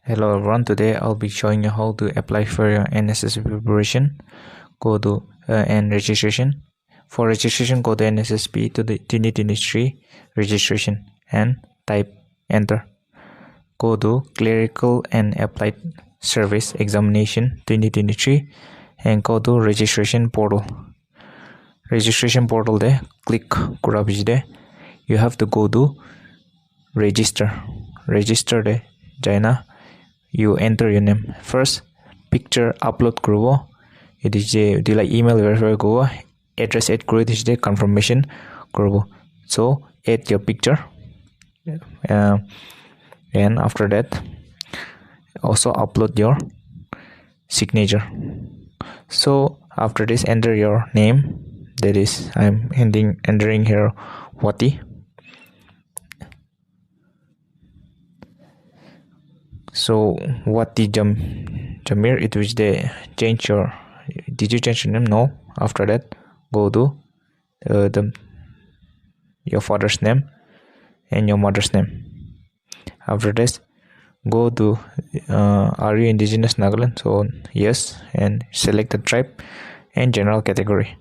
Hello everyone, today I'll be showing you how to apply for your NSSB preparation. Go to and registration. For registration, go to NSSB to the 2023 registration and type enter. Go to Clerical and Applied Service Examination 2023 and go to registration portal. Registration portal there, click kurabij there. You have to go to register. Register there, Jaina. You enter your name first. Picture upload krubo. It is like email verify go. Address add kuru. It is the confirmation krubo. So add your picture, and after that, also upload your signature. So after this, enter your name. That is, I'm entering here Wati. So what the Jamir, it was the change your, did you change your name? No. After that, go to your father's name and your mother's name. After this, go to are you indigenous Nagaland? So yes, and select the tribe and general category,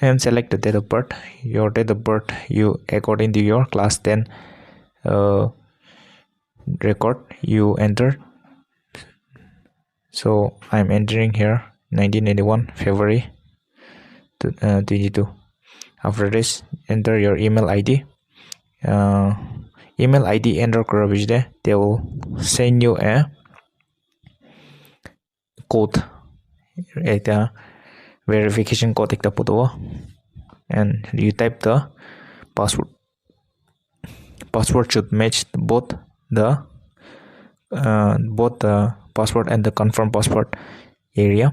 and select the date of birth. Your date of birth, you according to your class 10 record you enter. So I'm entering here 1981 February 22. After this, enter your email ID. Email ID enter kurabij there. They will send you a code, a verification code ekta putobo, and you type the password. Password should match both the password and the confirm password area.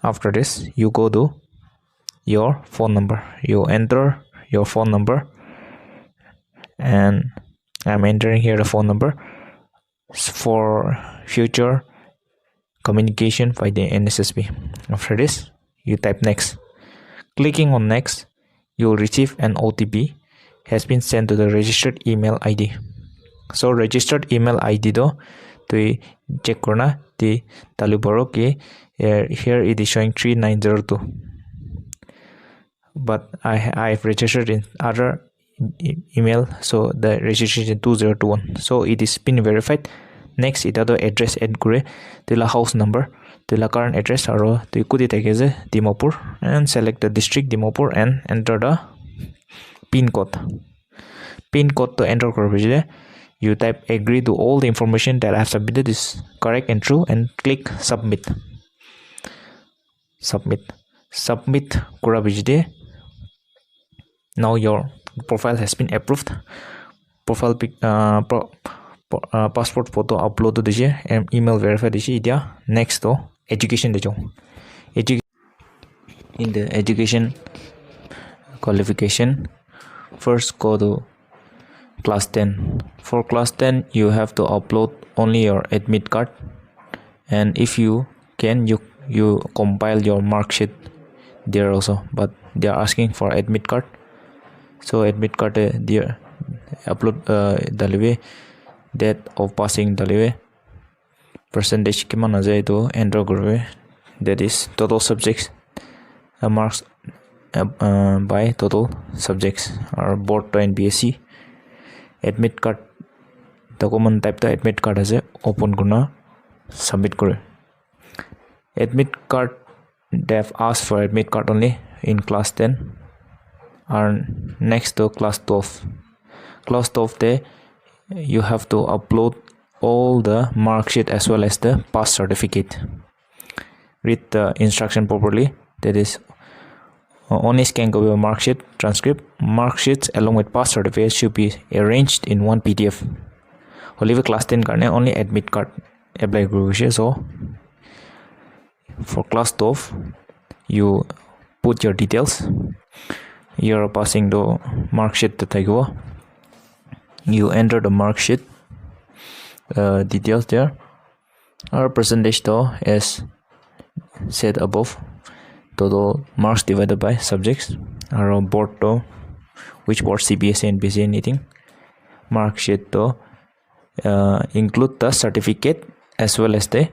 After this, you go to your phone number. You enter your phone number, and I'm entering here the phone number for future communication by the NSSB. After this, you type next. Clicking on next, you will receive an OTP has been sent to the registered email ID. So registered email ID do to check korna the talubaro ke here it is showing 3902, but I've registered in other email, so the registration 2021. So it is been verified. Next, it other address add kure the house number, the current address or the kuti takeze Dimapur, and select the district Dimapur and enter the pin code. Pin code to enter kore. You type agree to all the information that I have submitted is correct and true, and click submit. Submit kurabijde. Now your profile has been approved. Profile passport photo upload to dijiye and email verify dijiye. Idia next to education dejo. In the education qualification, first go to class 10. For class 10, you have to upload only your admit card, and if you can, you compile your mark sheet there also, but they are asking for admit card. So admit card there upload daliwe, date of passing daliwe, percentage kiman ajay to enter korbe, that is total subjects marks by total subjects or board to NBSC. Admit card document type the admit card as a open guna submit kore. Admit card, they have asked for admit card only in class 10. And next to class 12. Class 12 there you have to upload all the mark sheet as well as the pass certificate. Read the instruction properly. That is, only scan copy of mark sheet, transcript. Mark sheets along with pass certificate should be arranged in one PDF. Only class 10 karne only admit card apply kuru. So for class 12, you put your details. You're passing the mark sheet to Taigo. You enter the mark sheet details there. Our percentage though is said above. Total marks divided by subjects. Our board to which board CBSE and BSE anything. Mark sheet to include the certificate as well as the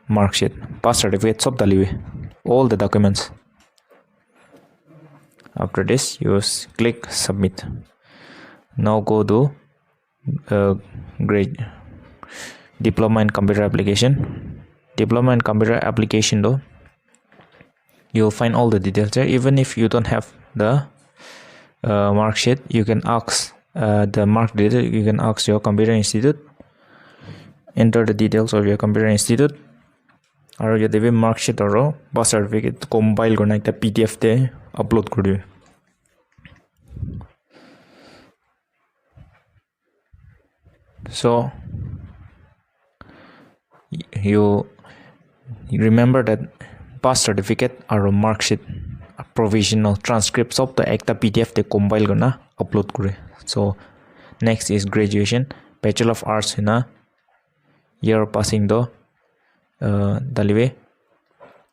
mark sheet, pass certificate sob daliwe, all the documents. After this, you click submit. Now go to grade diploma in computer application. Diploma in computer application though, you'll find all the details there. Even if you don't have the mark sheet, you can ask the mark detail. You can ask your computer institute, enter the details of your computer institute, or your devi mark sheet or pass certificate compile garna ekta PDF te upload kori. So you remember that pass certificate or mark sheet provisional transcripts of the ekta PDF te compile garna upload kore. So next is graduation, Bachelor of Arts in a year passing the daliwe,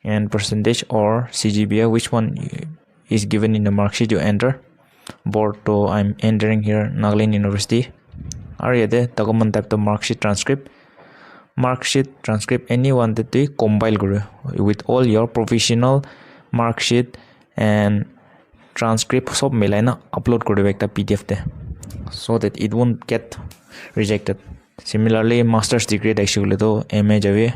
and percentage or CGPA, which one is given in the mark sheet you enter. Board, so I'm entering here Nagaland University. Are the document type the mark sheet transcript. Mark sheet transcript anyone that they compile kore with all your provisional mark sheet and transcript sob milaina upload kore ekta PDF te, so that it won't get rejected. Similarly, master's degree actually to MA jabe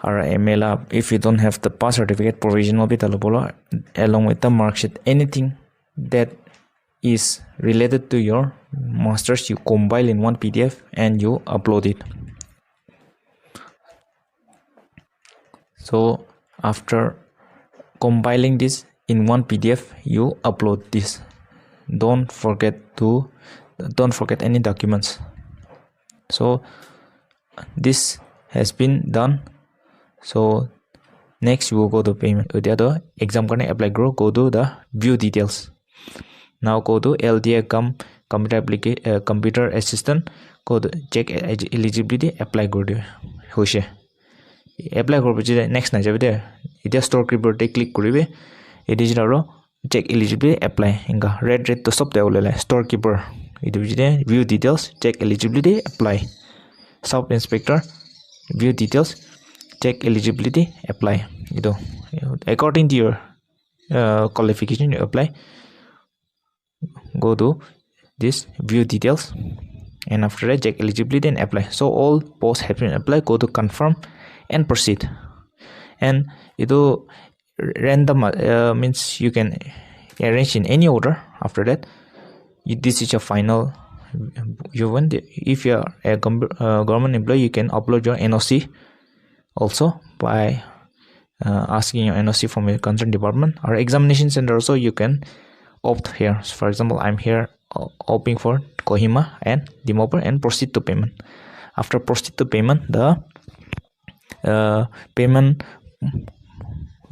or MA lab, if you don't have the pass certificate provisional bit along with the mark sheet, anything that is related to your master's you compile in one PDF and you upload it. So after compiling this in one PDF, you upload this. Don't forget any documents. So this has been done. So next you will go to payment. The other exam can apply go to the view details. Now go to LDA computer assistant, go to check eligibility, apply go to hoshe apply go next na jabe there. It is store keeper te click koribe, it is check eligibility apply inga red to stop the olele store keeper. It is view details, check eligibility, apply. Sub inspector, view details, check eligibility, apply. According to your qualification you apply. Go to this view details, and after that check eligibility and apply. So all posts have been applied. Go to confirm and proceed. And random means you can arrange in any order. After that, this is your final. If you are a government employee, you can upload your NOC also by asking your NOC from your concerned department, or examination center also you can opt here. So for example, I'm here opting for Kohima and Dimapur and proceed to payment. After proceed to payment, the payment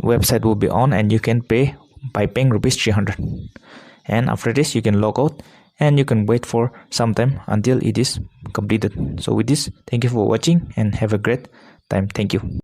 website will be on and you can pay by paying ₹300. And after this you can log out and you can wait for some time until it is completed. So with this, thank you for watching and have a great time. Thank you.